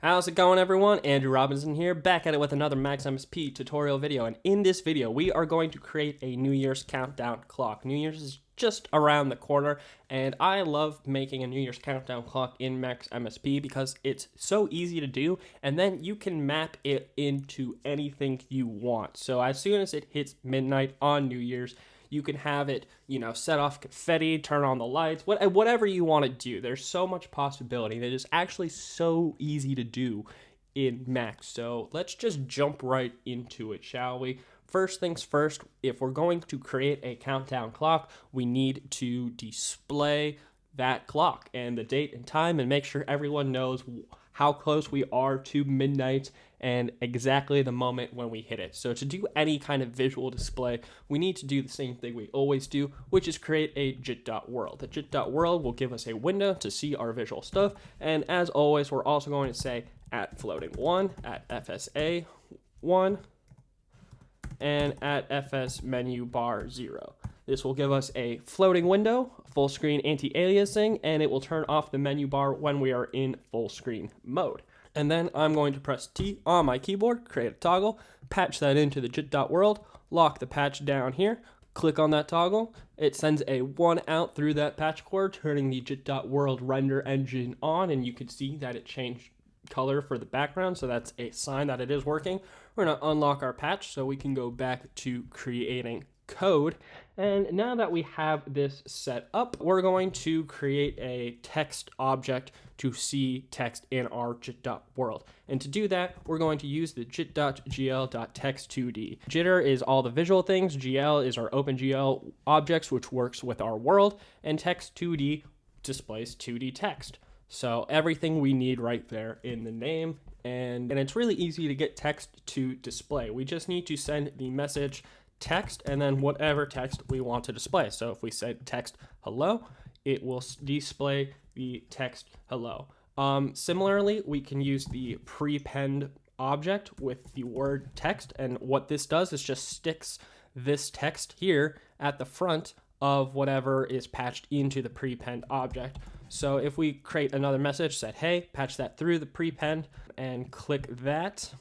How's it going, everyone? Andrew Robinson here, back at it with another Max MSP tutorial video. And in this video, we are going to create a New Year's countdown clock. New Year's is just around the corner, and I love making a New Year's countdown clock in Max MSP because it's so easy to do, and then you can map it into anything you want. So as soon as it hits midnight on New Year's, you can have it, set off confetti, turn on the lights, whatever you want to do. There's so much possibility. It is actually so easy to do in Max. So let's just jump right into it, shall we? First things first, if we're going to create a countdown clock, we need to display that clock and the date and time and make sure everyone knows how close we are to midnight and exactly the moment when we hit it. So to do any kind of visual display, we need to do the same thing we always do, which is create a jit.world. The jit.world will give us a window to see our visual stuff. And as always, we're also going to say at floating 1, at FSA 1, and at FS menu bar 0. This will give us a floating window, full screen anti-aliasing, and it will turn off the menu bar when we are in full screen mode. And then I'm going to press T on my keyboard, create a toggle, patch that into the jit.world, lock the patch down here, click on that toggle. It sends a 1 out through that patch cord, turning the jit.world render engine on, and you can see that it changed color for the background, so that's a sign that it is working. We're going to unlock our patch so we can go back to creating code. And now that we have this set up, we're going to create a text object to see text in our jit.world. And to do that, we're going to use the jit.gl.text2d. Jitter is all the visual things, GL is our OpenGL objects, which works with our world, and text2d displays 2D text. So everything we need right there in the name, and it's really easy to get text to display. We just need to send the message text and then whatever text we want to display. So if we say text hello, it will display the text hello. Similarly, we can use the prepend object with the word text, and what this does is just sticks this text here at the front of whatever is patched into the prepend object. So if we create another message, said hey, patch that through the prepend and click that,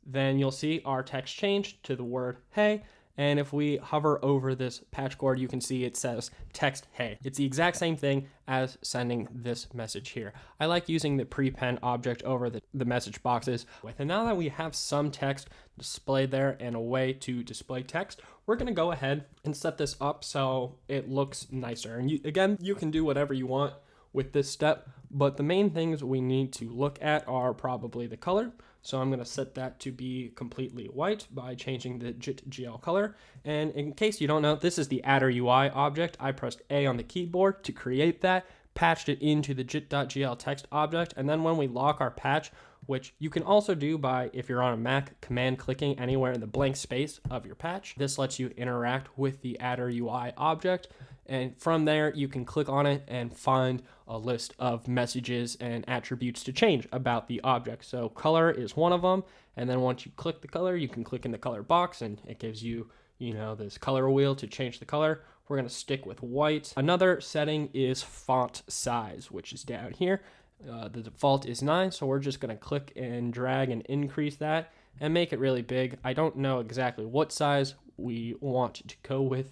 then you'll see our text changed to the word hey. And if we hover over this patch cord, you can see it says text hey. It's the exact same thing as sending this message here. I like using the prepend object over the message boxes. And now that we have some text displayed there and a way to display text, we're going to go ahead and set this up so it looks nicer. And you can do whatever you want with this step, but the main things we need to look at are probably the color. So I'm going to set that to be completely white by changing the JIT-GL color. And in case you don't know, this is the adder UI object. I pressed A on the keyboard to create that, patched it into the JIT.GL text object, and then when we lock our patch, which you can also do by, if you're on a Mac, command clicking anywhere in the blank space of your patch. This lets you interact with the adder UI object. And from there, you can click on it and find a list of messages and attributes to change about the object. So color is one of them. And then once you click the color, you can click in the color box and it gives you, this color wheel to change the color. We're going to stick with white. Another setting is font size, which is down here. The default is 9, so we're just going to click and drag and increase that and make it really big. I don't know exactly what size we want to go with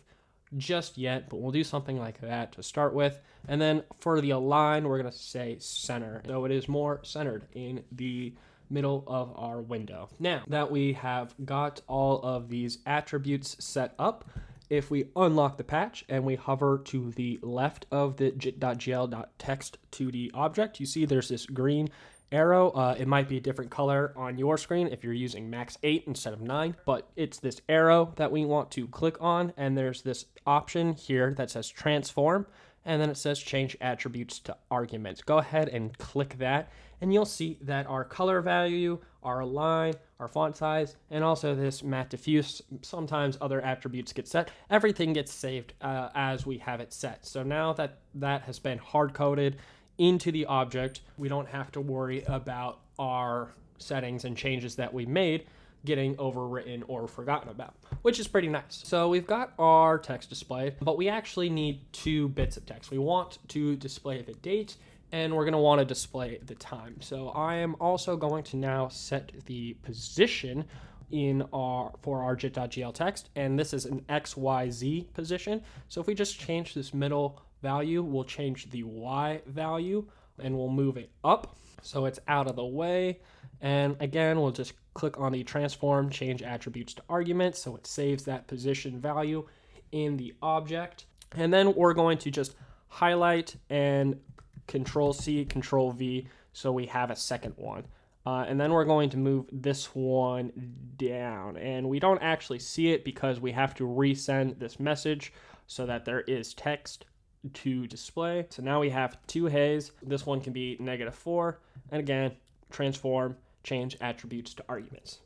just yet, but we'll do something like that to start with. And then for the align, we're going to say center, so it is more centered in the middle of our window. Now that we have got all of these attributes set up, if we unlock the patch and we hover to the left of the jit.gl.text2d object, you see there's this green arrow. It might be a different color on your screen if you're using Max 8 instead of 9, but it's this arrow that we want to click on, and there's this option here that says transform, and then it says change attributes to arguments. Go ahead and click that, and you'll see that our color value, our align, our font size, and also this matte diffuse, sometimes other attributes get set. Everything gets saved as we have it set. So now that that has been hard-coded into the object, we don't have to worry about our settings and changes that we made getting overwritten or forgotten about, which is pretty nice. So we've got our text displayed, but we actually need 2 bits of text. We want to display the date and we're going to want to display the time. So I am also going to now set the position for our jit.gl text, and this is an XYZ position. So if we just change this middle value, we'll change the Y value and we'll move it up so it's out of the way. And again, we'll just click on the transform, change attributes to arguments, so it saves that position value in the object. And then we're going to just highlight and Control C, Control V, so we have a second one. And then we're going to move this one down. And we don't actually see it because we have to resend this message so that there is text to display. So now we have two hays. This one can be -4. And again, transform, change attributes to arguments.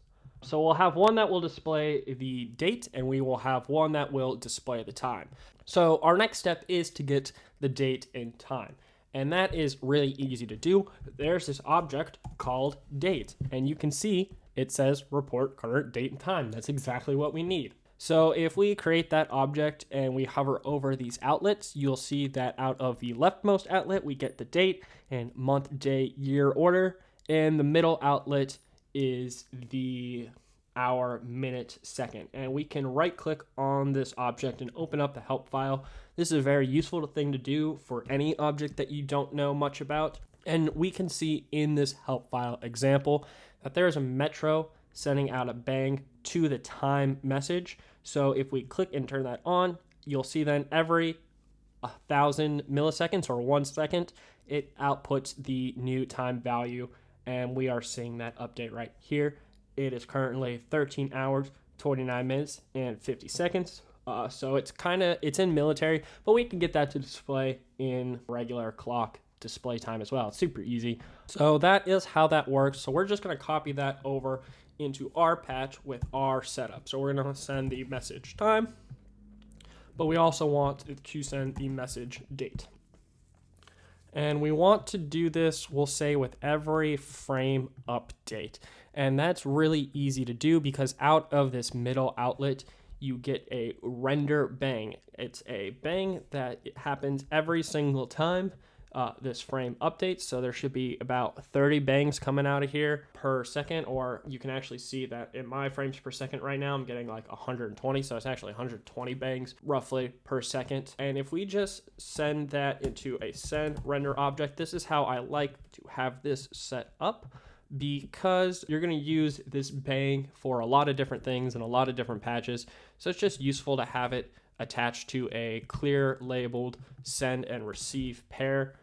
So we'll have one that will display the date, and we will have one that will display the time. So our next step is to get the date and time. And that is really easy to do. There's this object called date, and you can see it says report current date and time. That's exactly what we need. So if we create that object and we hover over these outlets, you'll see that out of the leftmost outlet, we get the date and month, day, year order. And the middle outlet is the hour, minute, second. And we can right click on this object and open up the help file. This is a very useful thing to do for any object that you don't know much about. And we can see in this help file example that there is a metro sending out a bang to the time message. So if we click and turn that on, you'll see then every 1,000 milliseconds or 1 second, it outputs the new time value. And we are seeing that update right here. It is currently 13 hours, 29 minutes, and 50 seconds. So it's in military, but we can get that to display in regular clock display time as well. It's super easy. So that is how that works. So we're just going to copy that over into our patch with our setup. So we're going to send the message time, but we also want to send the message date. And we want to do this, we'll say, with every frame update. And that's really easy to do because out of this middle outlet, you get a render bang. It's a bang that happens every single time this frame updates. So there should be about 30 bangs coming out of here per second, or you can actually see that in my frames per second right now, I'm getting like 120. So it's actually 120 bangs roughly per second. And if we just send that into a send render object, this is how I like to have this set up, because you're going to use this bang for a lot of different things and a lot of different patches. So it's just useful to have it attached to a clear labeled send and receive pair.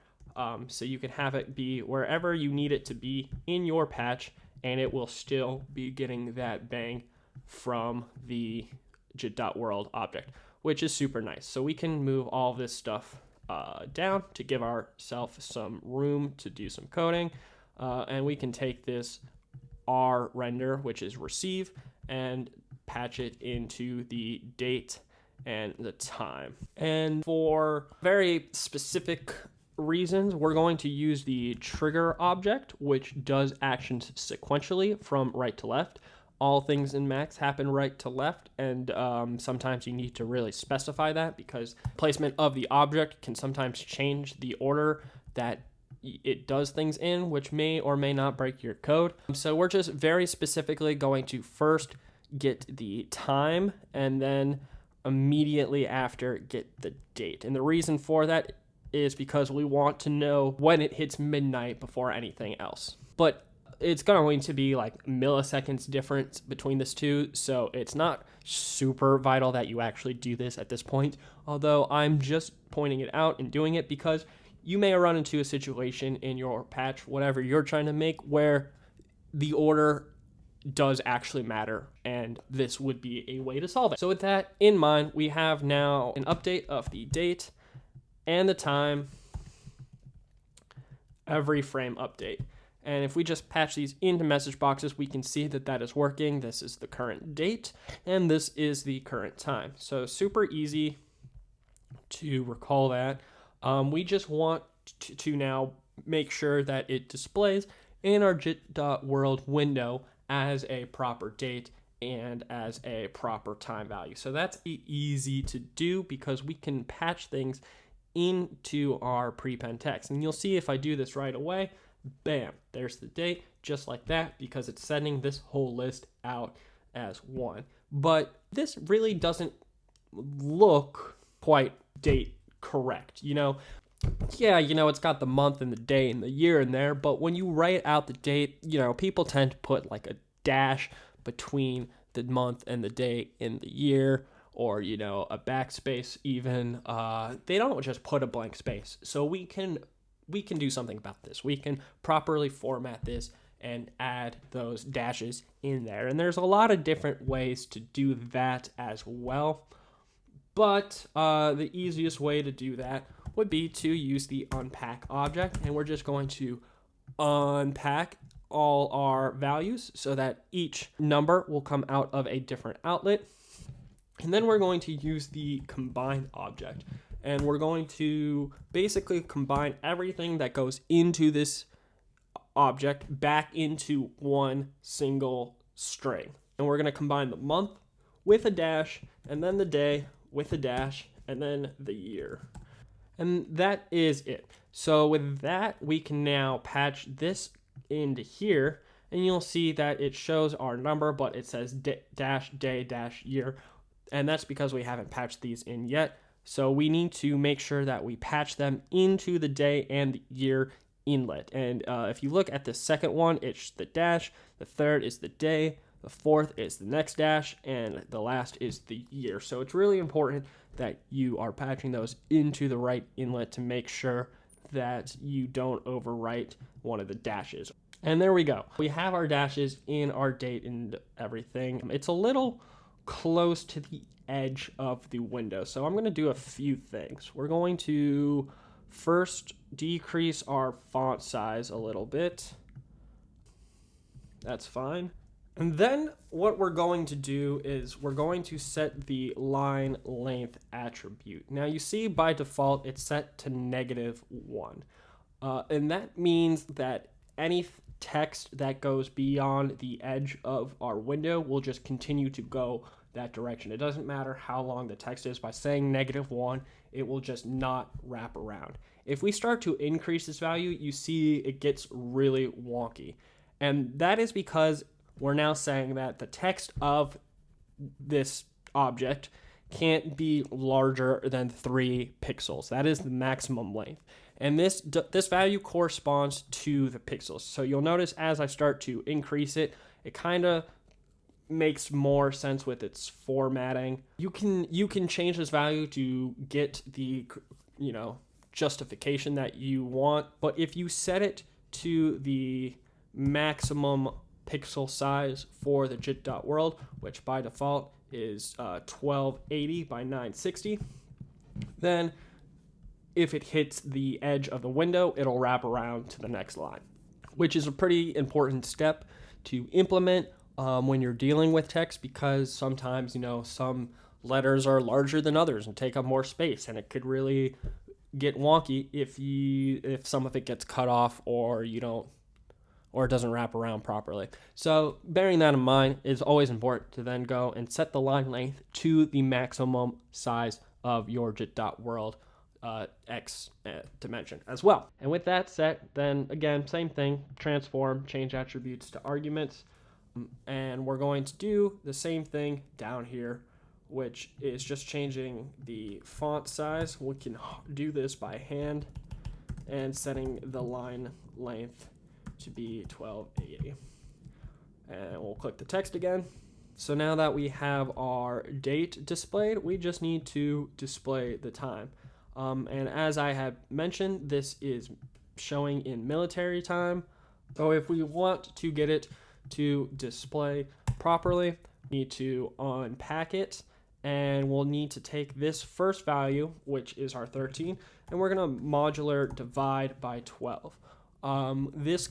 So you can have it be wherever you need it to be in your patch, and it will still be getting that bang from the jit.world object, which is super nice. So we can move all this stuff down to give ourselves some room to do some coding. And we can take this R render, which is receive, and patch it into the date and the time. And for very specific reasons, we're going to use the trigger object, which does actions sequentially from right to left. All things in Max happen right to left, and sometimes you need to really specify that because placement of the object can sometimes change the order that it does things in, which may or may not break your code. So we're just very specifically going to first get the time and then immediately after get the date. And the reason for that is because we want to know when it hits midnight before anything else. But it's going to be like milliseconds difference between this two, so it's not super vital that you actually do this at this point, although I'm just pointing it out and doing it because you may run into a situation in your patch, whatever you're trying to make, where the order does actually matter, and this would be a way to solve it. So with that in mind, we have now an update of the date and the time every frame update. And if we just patch these into message boxes, we can see that that is working. This is the current date, and this is the current time. So super easy to recall that. We just want to now make sure that it displays in our jit.world window as a proper date and as a proper time value. So that's easy to do because we can patch things into our prepend text. And you'll see if I do this right away, bam, there's the date, just like that, because it's sending this whole list out as one. But this really doesn't look quite date correct, Yeah, it's got the month and the day and the year in there, but when you write out the date, people tend to put like a dash between the month and the day in the year, or, a backspace even. They don't just put a blank space. So we can do something about this. We can properly format this and add those dashes in there. And there's a lot of different ways to do that as well. But the easiest way to do that would be to use the unpack object, and we're just going to unpack all our values so that each number will come out of a different outlet. And then we're going to use the combine object, and we're going to basically combine everything that goes into this object back into one single string. And we're going to combine the month with a dash, and then the day with a dash, and then the year. And that is it. So with that, we can now patch this into here, and you'll see that it shows our number, but it says dash day dash year, and that's because we haven't patched these in yet. So we need to make sure that we patch them into the day and the year inlet. And if you look at the second one, it's the dash, the third is the day, the fourth is the next dash, and the last is the year. So it's really important that you are patching those into the right inlet to make sure that you don't overwrite one of the dashes. And there we go. We have our dashes in our date and everything. It's a little close to the edge of the window, so I'm going to do a few things. We're going to first decrease our font size a little bit. That's fine. And then what we're going to do is we're going to set the line length attribute. Now you see by default it's set to -1. And that means that any text that goes beyond the edge of our window will just continue to go that direction. It doesn't matter how long the text is. By saying -1, it will just not wrap around. If we start to increase this value, you see it gets really wonky. And that is because we're now saying that the text of this object can't be larger than 3 pixels. That is the maximum length. And this value corresponds to the pixels. So you'll notice as I start to increase it, it kind of makes more sense with its formatting. You can change this value to get the justification that you want, but if you set it to the maximum pixel size for the jit.world, which by default is 1280 by 960, then if it hits the edge of the window, it'll wrap around to the next line, which is a pretty important step to implement when you're dealing with text, because sometimes some letters are larger than others and take up more space, and it could really get wonky if some of it gets cut off or it doesn't wrap around properly. So bearing that in mind, is always important to then go and set the line length to the maximum size of your jit.world X dimension as well. And with that set, then again, same thing, transform, change attributes to arguments. And we're going to do the same thing down here, which is just changing the font size. We can do this by hand and setting the line length to be 1280. And we'll click the text again. So now that we have our date displayed, we just need to display the time. And as I have mentioned, this is showing in military time. So if we want to get it to display properly, we need to unpack it, and we'll need to take this first value, which is our 13, and we're going to modular divide by 12. This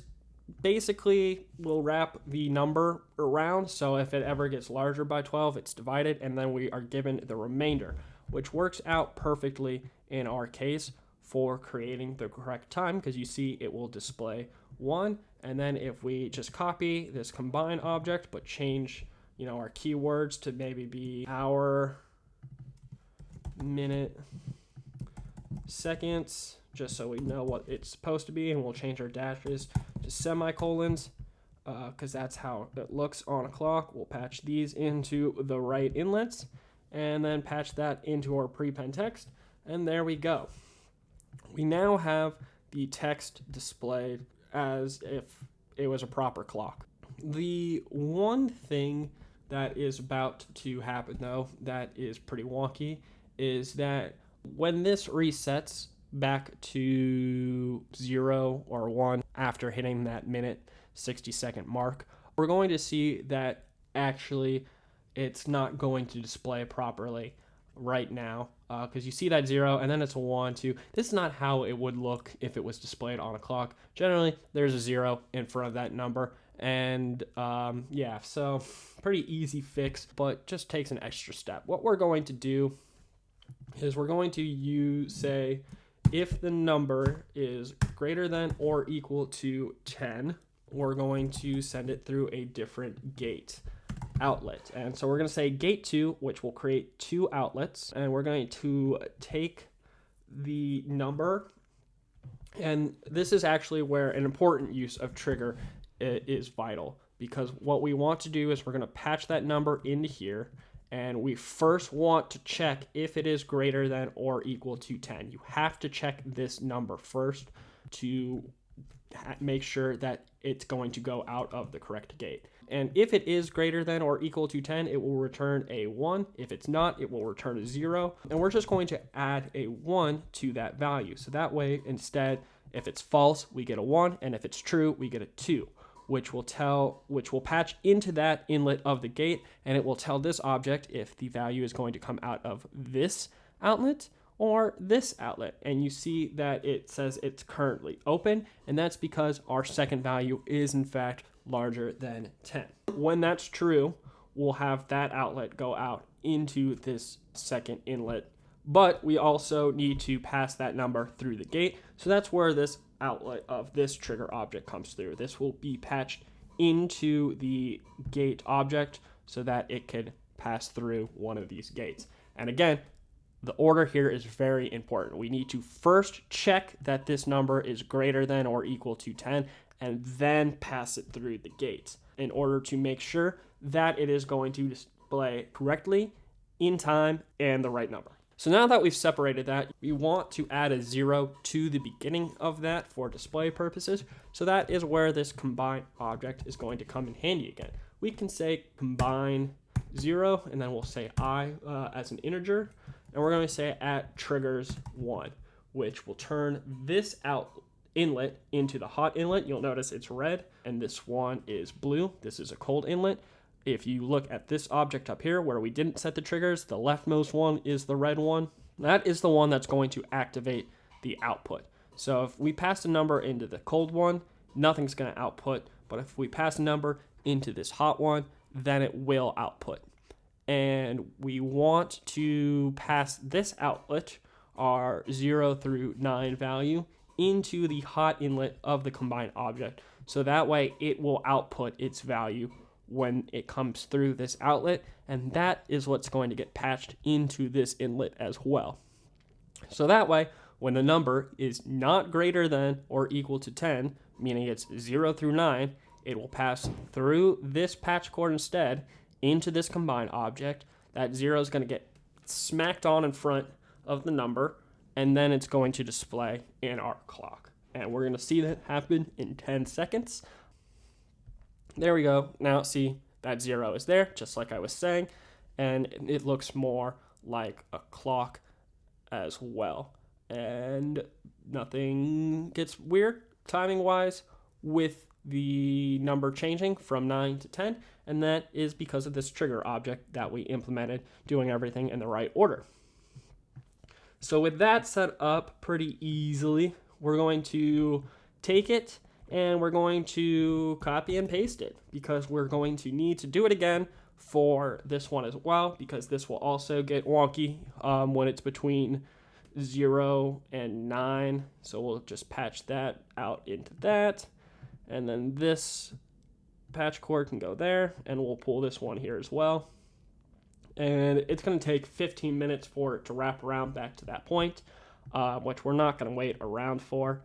basically will wrap the number around, so if it ever gets larger by 12, it's divided, and then we are given the remainder, which works out perfectly in our case for creating the correct time, because you see it will display 1. And then if we just copy this combine object but change our keywords to maybe be hour, minute, seconds, just so we know what it's supposed to be, and we'll change our dashes to semicolons, because that's how it looks on a clock. We'll patch these into the right inlets, and then patch that into our prepend text, and there we go. We now have the text displayed as if it was a proper clock. The one thing that is about to happen, though, that is pretty wonky, is that when this resets back to 0 or 1 after hitting that minute 60-second mark, we're going to see that actually it's not going to display properly right now, because you see that 0 and then it's a 1, 2. This is not how it would look if it was displayed on a clock. Generally, there's a 0 in front of that number, and yeah, so pretty easy fix, but just takes an extra step. What we're going to do is we're going to say if the number is greater than or equal to 10, we're going to send it through a different gate outlet. And so we're going to say gate 2, which will create 2 outlets, and we're going to take the number, and this is actually where an important use of trigger is vital, because what we want to do is we're going to patch that number into here, and we first want to check if it is greater than or equal to 10. You have to check this number first to make sure that it's going to go out of the correct gate. And if it is greater than or equal to 10, it will return a 1. If it's not, it will return a 0. And we're just going to add a 1 to that value. So that way, instead, if it's false, we get a 1, and if it's true, we get a 2. Which will patch into that inlet of the gate, and it will tell this object if the value is going to come out of this outlet or this outlet. And you see that it says it's currently open, and that's because our second value is in fact larger than 10. When that's true, we'll have that outlet go out into this second inlet, but we also need to pass that number through the gate. So that's where this outlet of this trigger object comes through. This will be patched into the gate object so that it could pass through one of these gates. And again, the order here is very important. We need to first check that this number is greater than or equal to 10, and then pass it through the gates in order to make sure that it is going to display correctly, in time, and the right number. So now that we've separated that, we want to add a 0 to the beginning of that for display purposes. So that is where this combine object is going to come in handy again. We can say combine 0, and then we'll say I as an integer, and we're going to say at triggers 1, which will turn this out inlet into the hot inlet. You'll notice it's red, and this one is blue. This is a cold inlet. If you look at this object up here where we didn't set the triggers, the leftmost one is the red one. That is the one that's going to activate the output. So if we pass a number into the cold one, nothing's going to output. But if we pass a number into this hot one, then it will output. And we want to pass this outlet, our 0 through 9 value, into the hot inlet of the combined object. So that way it will output its value when it comes through this outlet, and that is what's going to get patched into this inlet as well. So that way, when the number is not greater than or equal to 10, meaning it's 0 through 9, it will pass through this patch cord instead into this combined object. That 0 is going to get smacked on in front of the number, and then it's going to display in our clock. And we're going to see that happen in 10 seconds. There we go. Now see, that 0 is there, just like I was saying, and it looks more like a clock as well. And nothing gets weird timing-wise with the number changing from 9 to 10, and that is because of this trigger object that we implemented, doing everything in the right order. So with that set up pretty easily, we're going to take it and we're going to copy and paste it, because we're going to need to do it again for this one as well, because this will also get wonky when it's between 0 and 9. So we'll just patch that out into that, and then this patch cord can go there, and we'll pull this one here as well. And it's going to take 15 minutes for it to wrap around back to that point. which we're not going to wait around for,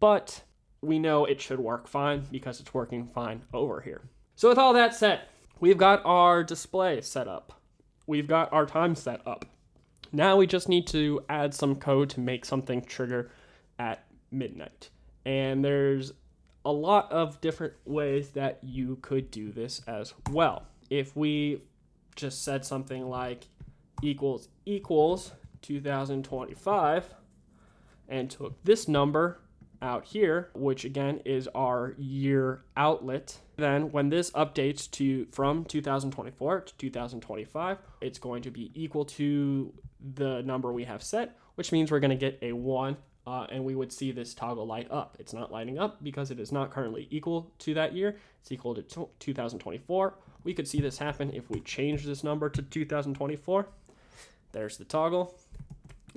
but we know it should work fine because it's working fine over here. So with all that said, we've got our display set up. We've got our time set up. Now we just need to add some code to make something trigger at midnight. And there's a lot of different ways that you could do this as well. If we just said something like equals 2025 and took this number out here, which again is our year outlet, then when this updates to from 2024 to 2025, it's going to be equal to the number we have set, which means we're going to get a 1, and we would see this toggle light up. It's not lighting up because it is not currently equal to that year. It's equal to 2024. We could see this happen if we change this number to 2024. There's the toggle.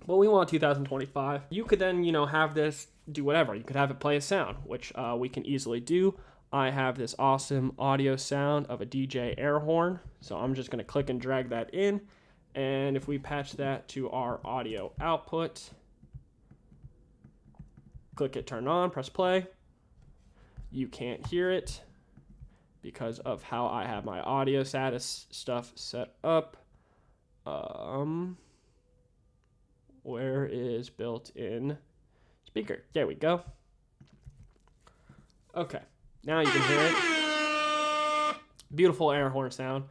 But we want 2025. You could then, have this do whatever. You could have it play a sound, which we can easily do. I have this awesome audio sound of a DJ air horn. So I'm just going to click and drag that in. And if we patch that to our audio output, click it, turn on, press play. You can't hear it because of how I have my audio status stuff set up. Where is built-in speaker? There we go. Okay, now you can hear it. Beautiful air horn sound.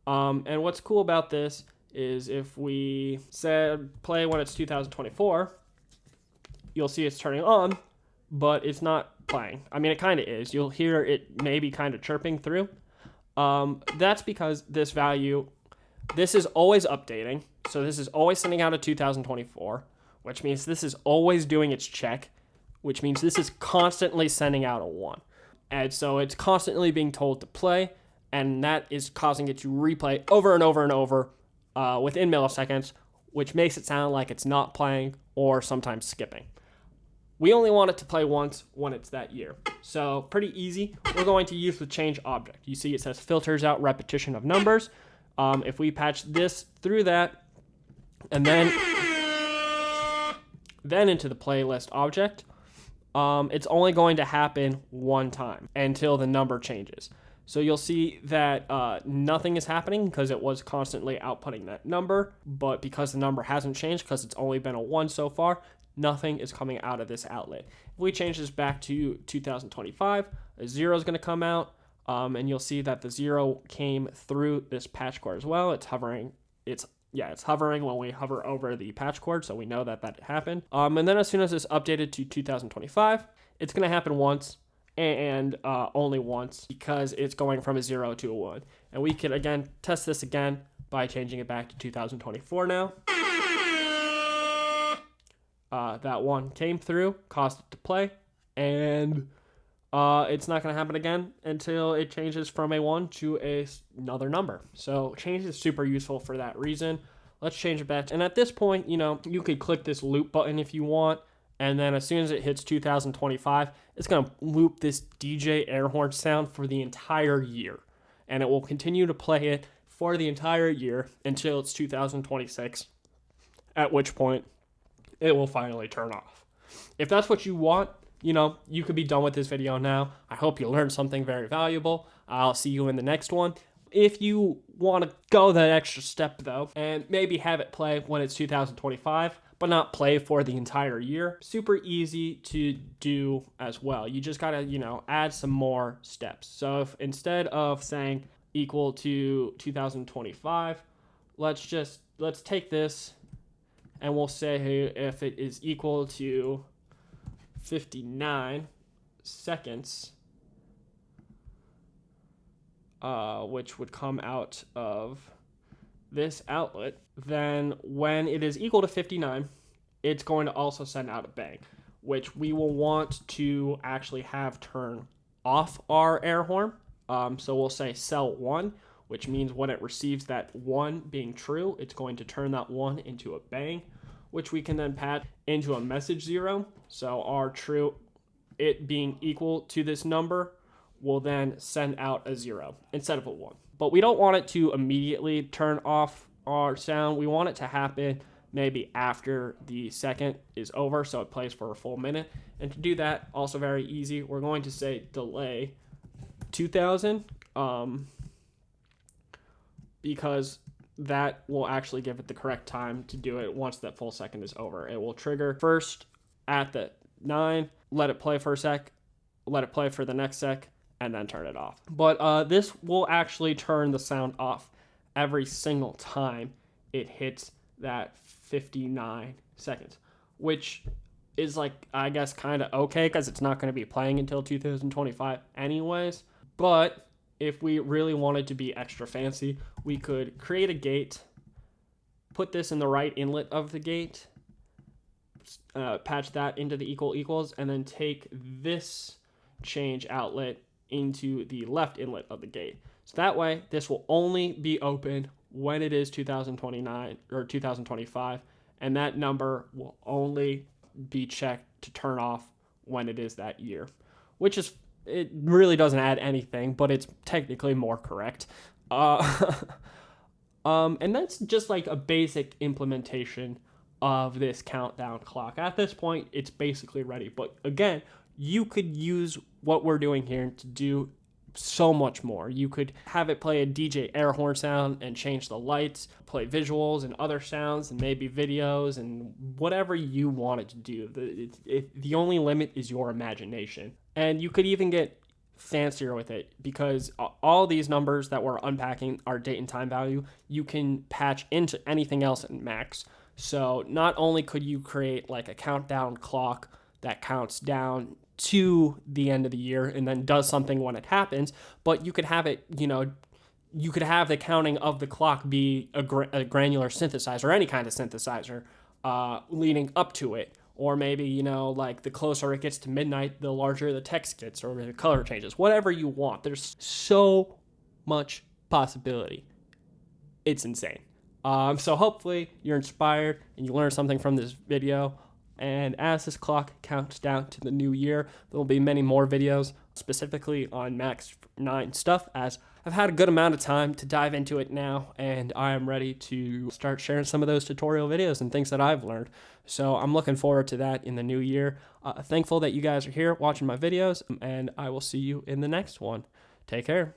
And what's cool about this is if we said play when it's 2024, you'll see it's turning on, but it's not playing. I mean, it kind of is. You'll hear it maybe kind of chirping through. That's because this value, this is always updating. So this is always sending out a 2024, which means this is always doing its check, which means this is constantly sending out a 1. And so it's constantly being told to play, and that is causing it to replay over and over and over within milliseconds, which makes it sound like it's not playing or sometimes skipping. We only want it to play once when it's that year. So pretty easy. We're going to use the change object. You see it says filters out repetition of numbers. If we patch this through that, and then into the playlist object, it's only going to happen one time until the number changes. So you'll see that nothing is happening because it was constantly outputting that number, but because the number hasn't changed, because it's only been a 1 so far, nothing is coming out of this outlet. If we change this back to 2025, a 0 is going to come out, and you'll see that the 0 came through this patch cord as well. It's hovering. It's hovering when we hover over the patch cord, so we know that happened. And then as soon as it's updated to 2025, it's going to happen once and only once because it's going from a 0 to a 1. And we can, again, test this again by changing it back to 2024 now. That 1 came through, caused it to play, and it's not going to happen again until it changes from a 1 to another number. So change is super useful for that reason. Let's change it back. And at this point, you could click this loop button if you want. And then as soon as it hits 2025, it's going to loop this DJ air horn sound for the entire year. And it will continue to play it for the entire year until it's 2026, at which point it will finally turn off. If that's what you want, you could be done with this video now. I hope you learned something very valuable. I'll see you in the next one. If you want to go that extra step, though, and maybe have it play when it's 2025, but not play for the entire year, super easy to do as well. You just got to, add some more steps. So if instead of saying equal to 2025, let's take this and we'll say if it is equal to 59 seconds, which would come out of this outlet, then when it is equal to 59, it's going to also send out a bang, which we will want to actually have turn off our air horn. So we'll say cell 1, which means when it receives that 1 being true, it's going to turn that 1 into a bang, which we can then patch into a message 0. So our true, it being equal to this number, will then send out a 0 instead of a 1. But we don't want it to immediately turn off our sound. We want it to happen maybe after the second is over, so it plays for a full minute. And to do that, also very easy, we're going to say delay 2000, because that will actually give it the correct time to do it once that full second is over. It will trigger first at the 9, let it play for a sec, let it play for the next sec, and then turn it off. But this will actually turn the sound off every single time it hits that 59 seconds, which is like, I guess, kind of okay, because it's not going to be playing until 2025 anyways. But if we really wanted to be extra fancy, we could create a gate, put this in the right inlet of the gate, patch that into the equals, and then take this change outlet into the left inlet of the gate. So that way, this will only be open when it is 2029 or 2025, and that number will only be checked to turn off when it is that year, which is, it really doesn't add anything, but it's technically more correct. And that's just like a basic implementation of this countdown clock. At this point, it's basically ready. But again, you could use what we're doing here to do so much more. You could have it play a DJ air horn sound and change the lights, play visuals and other sounds and maybe videos and whatever you want it to do. The only limit is your imagination. And you could even get fancier with it, because all these numbers that we're unpacking are date and time value. You can patch into anything else in Max. So not only could you create like a countdown clock that counts down to the end of the year and then does something when it happens, but you could have it, you could have the counting of the clock be a granular synthesizer, any kind of synthesizer, leading up to it. Or maybe, like the closer it gets to midnight, the larger the text gets, or the color changes, whatever you want. There's so much possibility. It's insane. So hopefully you're inspired and you learned something from this video. And as this clock counts down to the new year, there will be many more videos specifically on Max 9 stuff, as I've had a good amount of time to dive into it now, and I am ready to start sharing some of those tutorial videos and things that I've learned. So I'm looking forward to that in the new year. Thankful that you guys are here watching my videos, and I will see you in the next one. Take care.